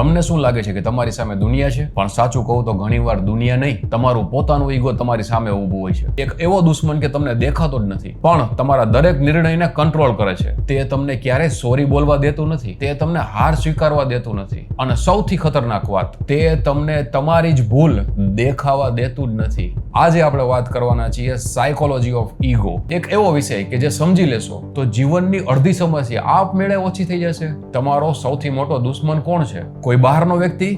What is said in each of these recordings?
તમને શું લાગે છે કે તમારી સામે દુનિયા છે? પણ સાચું કહું તો ઘણીવાર દુનિયા નહીં, તમારું પોતાનું ઈગો તમારી સામે ઊભું હોય છે. એક એવો દુશ્મન કે તમને દેખાતો જ નથી, પણ તમારા દરેક નિર્ણયને કંટ્રોલ કરે છે. તે તમને ક્યારેય સોરી બોલવા દેતું નથી, તે તમને હાર સ્વીકારવા દેતું નથી, અને સૌથી ખતરનાક વાત, તે તમને તમારી જ ભૂલ દેખાવા દેતું જ નથી. આજે આપણે વાત કરવાના છીએ સાયકોલોજી ઓફ ઈગો. એક એવો વિષય કે જે સમજી લેશો તો જીવનની અડધી સમસ્યા આપમેળે ઓછી થઈ જશે. તમારો સૌથી મોટો દુશ્મન કોણ છે? કોઈ બહારનો વ્યક્તિ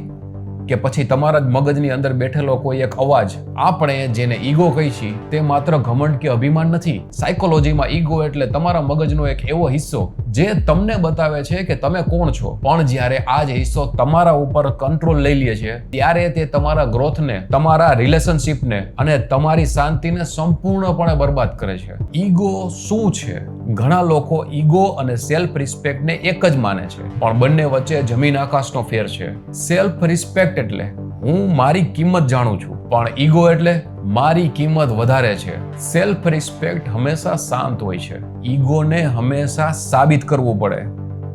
કે પછી તમારા જ મગજની અંદર બેઠેલો કોઈ એક અવાજ? આપણે જેને ઈગો કહી છીએ તે માત્ર ઘમંડ કે અભિમાન નથી. સાયકોલોજીમાં ઈગો એટલે તમારા મગજનો એક એવો હિસ્સો જે તમને બતાવે છે કે તમે કોણ છો. પણ જ્યારે આ જ હિસ્સો તમારા ઉપર કંટ્રોલ લઈ લે છે ત્યારે તે તમારા ગ્રોથને, તમારા રિલેશનશિપને અને તમારી શાંતિને સંપૂર્ણપણે બરબાદ કરે છે. ઈગો શું છે? ઘણા લોકો ઈગો અને સેલ્ફ રિસ્પેક્ટને એક જ માને છે, પણ બંને વચ્ચે જમીન આકાશનો ફેર છે. સેલ્ફ રિસ્પેક્ટ એટલે હું મારી કિંમત જાણું છું, પણ ઈગો એટલે મારી કિંમત વધારે છે. સેલ્ફ રિસ્પેક્ટ હંમેશા શાંત હોય છે, ઈગોને હંમેશા સાબિત કરવું પડે.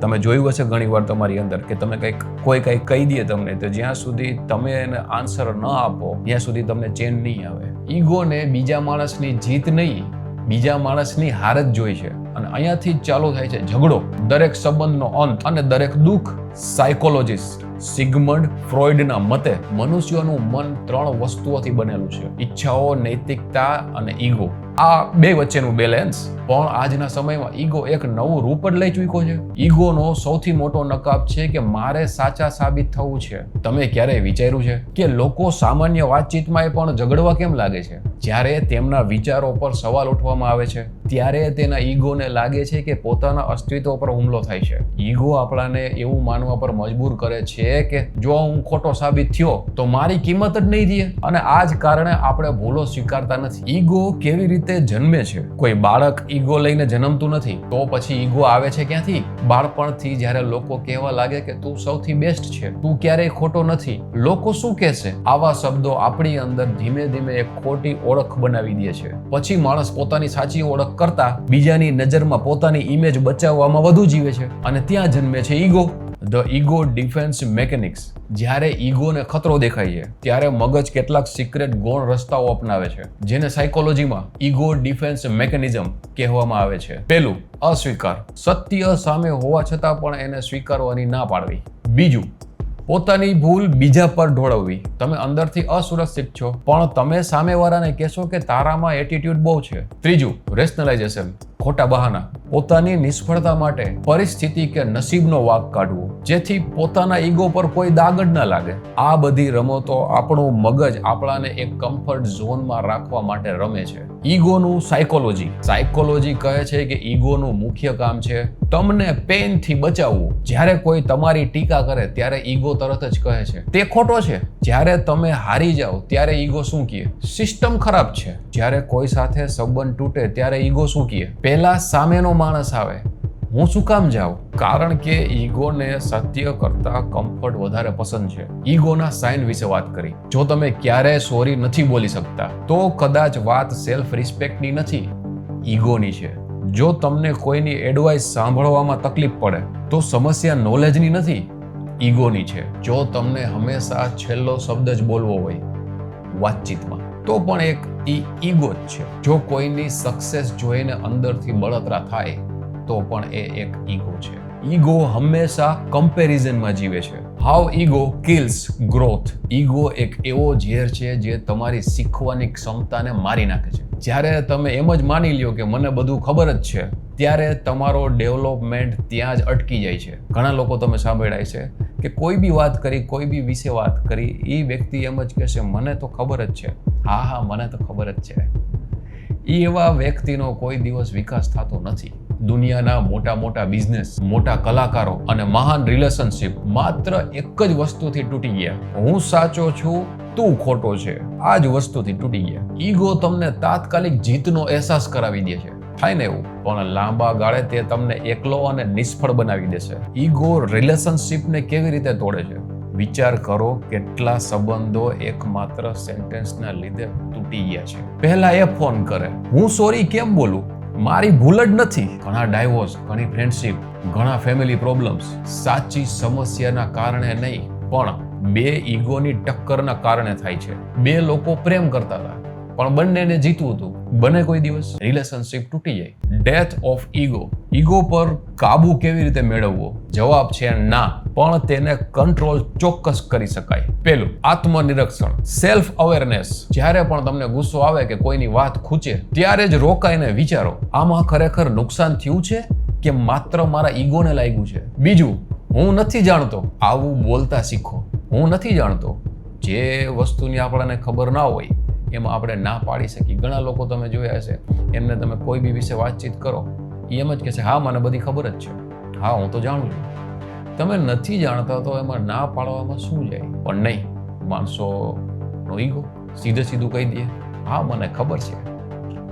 તમે જોયું હશે ઘણી વાર તમારી અંદર કે તમે કોઈ કંઈક કહી દે તમને, તો જ્યાં સુધી તમે એને આન્સર ન આપો ત્યાં સુધી તમને ચેન નહીં આવે. ઈગોને બીજા માણસની જીત નહીં, બીજા માણસની હાર જ જોઈ છે, અને અહીંયાથી જ ચાલુ થાય છે ઝઘડો, દરેક સંબંધનો અંત અને દરેક દુઃખ. સાયકોલોજિસ્ટ સિગમન્ડ ફ્રોઈડના મતે મનુષ્યનું મન 3 વસ્તુઓથી બનેલું છે: ઈચ્છાઓ, નૈતિકતા અને ઈગો. આ બે વચ્ચેનું બેલેન્સ. પણ આજના સમયમાં ઈગો એક નવું રૂપ જ લઈ ચૂક્યો છે. ઈગોનો સૌથી મોટો નકાબ છે કે મારે સાચા સાબિત થવું છે. તમે ક્યારેય વિચાર્યું છે કે લોકો સામાન્ય વાતચીતમાં પણ ઝઘડવા કેમ લાગે છે? જ્યારે તેમના વિચારો પર સવાલ ઉઠવામાં આવે છે ત્યારે તેના ઈગોને લાગે છે કે પોતાના અસ્તિત્વ પર હુમલો થાય છે. ઈગો આપણાને એવું માનવા પર મજબૂર કરે છે કે જો હું ખોટો સાબિત થયો તો મારી કિંમત જ નહીં રહે, અને આ જ કારણે આપણે ભૂલો સ્વીકારતા નથી. ઈગો કેવી રીતે જન્મે છે? કોઈ બાળક ઈગો લઈને જન્મતું નથી, તો પછી ઈગો આવે છે ક્યાંથી? બાળપણથી જ્યારે લોકો કહેવા લાગે કે તું સૌથી બેસ્ટ છે, તું ક્યારેય ખોટો નથી, લોકો શું કહેશે, આવા શબ્દો આપણી અંદર ધીમે ધીમે એક ખોટી ઓળખ બનાવી દે છે. પછી માણસ પોતાની સાચી ઓળખ કરતા બીજાની નજરમાં પોતાની ઇમેજ બચાવવામાં વધુ જીવે છે, અને ત્યાં જન્મે છે ego. The ego defence mechanics. જ્યારે ઈગોને ખતરો દેખાય છે ત્યારે મગજ કેટલાક સિક્રેટ ગૌણ રસ્તાઓ અપનાવે છે, જેને સાયકોલોજીમાં ઈગો ડિફેન્સ મેકેનિઝમ કહેવામાં આવે છે. પહેલું, અસ્વીકાર. સત્ય સામે હોવા છતાં પણ એને સ્વીકારવાની ના પાડવી. બીજું, પોતાની ભૂલ બીજા પર ઢોળવવી. તમે અંદરથી અસુરક્ષિત છો, પણ તમે સામેવાળાને કહેશો કે તારામાં એટીટ્યુડ બહુ છે. ત્રીજું, રેશનલાઇઝેશન. ખોટા બહાના. પોતાની નિષ્ફળતા માટે પરિસ્થિતિ કે નસીબનો વાંક કાઢવો, જેથી પોતાના ઈગો પર કોઈ દાગ જ ન લાગે. આ બધી રમતો આપણું મગજ આપણાને એક કમ્ફર્ટ ઝોનમાં રાખવા માટે રમે છે. ઈગોનું સાયકોલોજી. સાયકોલોજી કહે છે કે ઈગોનું મુખ્ય કામ છે તમને પેઇનથી બચાવવું. જ્યારે કોઈ તમારી ટીકા કરે ત્યારે ઈગો તરત જ કહે છે તે ખોટો છે. જ્યારે તમે હારી જાઓ ત્યારે ઈગો શું કહે? સિસ્ટમ ખરાબ છે. જ્યારે કોઈ સાથે સંબંધ તૂટે ત્યારે ઈગો શું કહે? પહેલા સામેનો માણસ આવે, હું શું કામ જાઉં? કારણ કે ઈગોને સત્ય કરતા કમ્ફર્ટ વધારે પસંદ છે. ઈગોના સાઇન વિશે વાત કરી. જો તમે ક્યારેય સોરી નથી બોલી શકતા તો કદાચ વાત સેલ્ફ રિસ્પેક્ટની નથી, ઈગોની છે. જો તમને કોઈની એડવાઇસ સાંભળવામાં તકલીફ પડે તો સમસ્યા નોલેજની નથી, ઈગોની છે. જો તમને હંમેશા છેલ્લો શબ્દ જ બોલવો હોય વાતચીતમાં તો પણ એક ઈગો જ છે. જો કોઈની સક્સેસ જોઈને અંદરથી બળતરા થાય તો પણ એ એક ઈગો છે. ઈગો હંમેશા કમ્પેરિઝનમાં જીવે છે. How ego kills growth. Ego એક એવો ઝેર છે જે તમારી શીખવાની ક્ષમતાને મારી નાખે છે. જ્યારે તમે એમ જ માની લ્યો કે મને બધું ખબર જ છે, ત્યારે તમારો ડેવલપમેન્ટ ત્યાં જ અટકી જાય છે. ઘણા લોકો તમે સાંભળ્યા છે કે કોઈ બી વાત કરી, કોઈ બી વિશે વાત કરી, એ વ્યક્તિ એમ જ કહેશે મને તો ખબર જ છે. હા, મને તો ખબર જ છે. એ એવા વ્યક્તિનો કોઈ દિવસ વિકાસ થતો નથી. દુનિયાના મોટા મોટા બિઝનેસ, મોટા કલાકારો અને મહાન રિલેશનશિપ માત્ર એક જ વસ્તુથી તૂટી ગયા: હું સાચો છું, તું ખોટો છે. આ જ વસ્તુથી તૂટી ગયા. ઈગો તમને તાત્કાલિક જીતનો અહેસાસ કરાવી દે છે, થાય ને એવું, પણ લાંબા ગાળે તે તમને એકલો અને નિષ્ફળ બનાવી દેશે. ઈગો રિલેશનશિપને કેવી રીતે તોડે છે? વિચાર કરો, કેટલા સંબંધો એકમાત્ર સેન્ટેન્સના લીધે તૂટી ગયા છે. પહેલા એ ફોન કરે, હું સોરી કેમ બોલું, મારી ભૂલ જ નથી. ઘણા ડાયવોર્સ, ઘણી ફ્રેન્ડશિપ, ઘણા ફેમિલી પ્રોબ્લેમ્સ સાચી સમસ્યાના કારણે નહીં પણ બે ઈગોની ટક્કરના કારણે થાય છે. બે લોકો પ્રેમ કરતા હતા પણ બંનેને જીતવું હતું. બને કોઈ દિવસ રિલેશનશિપ તૂટી જાય. Death of ego. ઈગો પર કાબુ કેવી રીતે મેળવવો? જવાબ છે ના, પણ તેને કંટ્રોલ ચોક્કસ કરી શકાય. પેલું, આત્મનિરીક્ષણ, સેલ્ફ અવેરનેસ. જ્યારે પણ તમને ગુસ્સો આવે કે કોઈની વાત ખૂચે ત્યારે જ રોકાઈને વિચારો, આમાં ખરેખર નુકસાન થયું છે કે માત્ર મારા ઈગોને લાગ્યું છે? બીજું, હું નથી જાણતો. આવું બોલતા શીખો. હું નથી જાણતો. જે વસ્તુની આપણને ખબર ના હોય એમાં આપણે ના પાડી શકીએ. ઘણા લોકો તમે જોયા હશે, એમને તમે કોઈ બી વિશે વાતચીત કરો, એમ જ કહેશે હા મને બધી ખબર જ છે, હા હું તો જાણું છું. તમે નથી જાણતા તો એમાં ના પાડવામાં શું જાય? પણ નહીં, માણસોનો ઈગો સીધે સીધું કહી દે હા મને ખબર છે,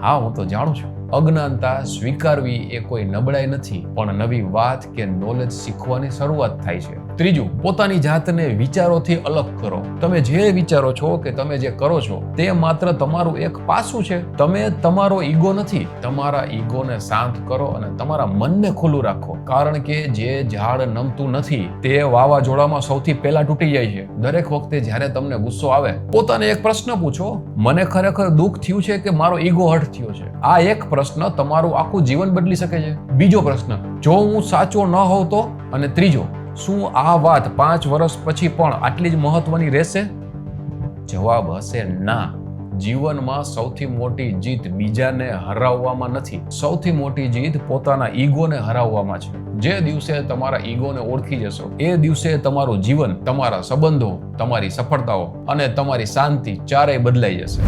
હા હું તો જાણું છું. અજ્ઞાનતા સ્વીકારવી એ કોઈ નબળાઈ નથી, પણ નવી વાત કે નોલેજ શીખવાની શરૂઆત થાય છે. ત્રીજું, પોતાની જાતને વિચારોથી અલગ કરો. તમે જે વિચારો છો કે તમે જે કરો છો તે માત્ર તમારું એક પાસું છે. તમે તમારો ઈગો નથી. તમારા ઈગોને શાંત કરો અને તમારા મનને ખુલ્લું રાખો. કારણ કે જે ઝાડ નમતું નથી તે વાવાઝોડામાં સૌથી પહેલા તૂટી જાય છે. દરેક વખતે જ્યારે તમને ગુસ્સો આવે પોતાને એક પ્રશ્ન પૂછો, મને ખરેખર દુઃખ થયું છે કે મારો ઈગો હર્ટ થયો છે? આ એક પ્રશ્ન તમારું આખું જીવન બદલી શકે છે. બીજો પ્રશ્ન, જો હું સાચો ન હોઉં તો? અને ત્રીજો, શું આ વાત 5 વર્ષ પછી પણ આટલી જ મહત્વની રહેશે? જવાબ હશે ના. જીવનમાં સૌથી મોટી જીત બીજાને હરાવવામાં નથી, સૌથી મોટી જીત પોતાના ઈગોને હરાવવામાં છે. જે દિવસે તમારા ઈગોને ઓળખી જશો એ દિવસે તમારું જીવન, તમારા સંબંધો, તમારી સફળતાઓ અને તમારી શાંતિ ચારેય બદલાઈ જશે.